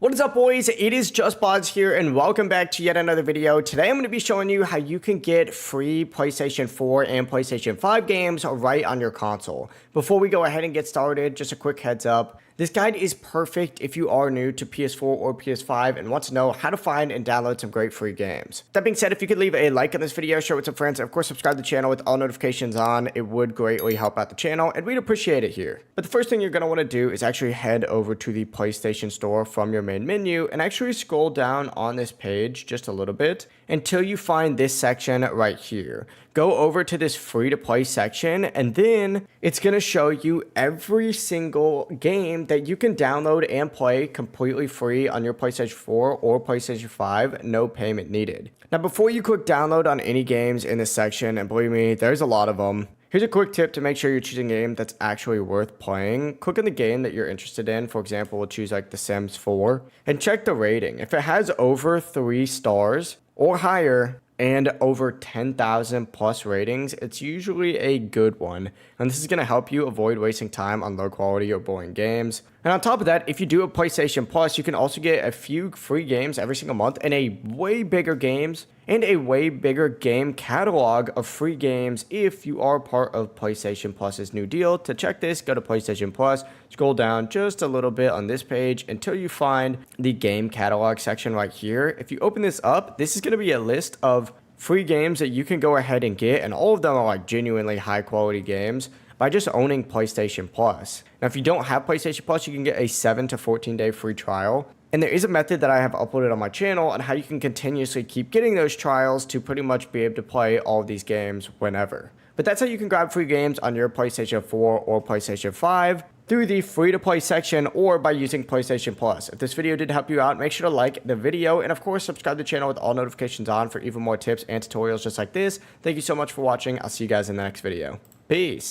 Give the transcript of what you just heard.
What is up, boys? It is Just Bods here, and welcome back to yet another video. Today I'm going to be showing you how you can get free PlayStation 4 and PlayStation 5 games right on your console. Before we go ahead and get started, just a quick heads up. This guide is perfect if you are new to PS4 or PS5 and want to know how to find and download some great free games. That being said, if you could leave a like on this video, share it with some friends, and of course subscribe to the channel with all notifications on, it would greatly help out the channel, and we'd appreciate it here. But the first thing you're going to want to do is actually head over to the PlayStation Store from your main menu and actually scroll down on this page just a little bit until you find this section right here. Go over to this free to play section, and then it's going to show you every single game that you can download and play completely free on your PlayStation 4 or PlayStation 5, no payment needed. Now, before you click download on any games in this section, and believe me, there's a lot of them, here's a quick tip to make sure you're choosing a game that's actually worth playing. Click on the game that you're interested in. For example, we'll choose like The Sims 4 and check the rating. If it has over 3 stars or higher and over 10,000 plus ratings, it's usually a good one. And this is going to help you avoid wasting time on low quality or boring games. And on top of that, if you do a PlayStation Plus, you can also get a few free games every single month and a way bigger games and a way bigger game catalog of free games if you are part of PlayStation Plus's new deal. To check this, go to PlayStation Plus, scroll down just a little bit on this page until you find the game catalog section right here. If you open this up, this is going to be a list of free games that you can go ahead and get, and all of them are like genuinely high quality games by just owning PlayStation Plus. Now, if you don't have PlayStation Plus, you can get a 7 to 14 day free trial. And there is a method that I have uploaded on my channel on how you can continuously keep getting those trials to pretty much be able to play all of these games whenever. But that's how you can grab free games on your PlayStation 4 or PlayStation 5 through the free-to-play section or by using PlayStation Plus. If this video did help you out, make sure to like the video and of course subscribe to the channel with all notifications on for even more tips and tutorials just like this. Thank you so much for watching. I'll see you guys in the next video. Peace.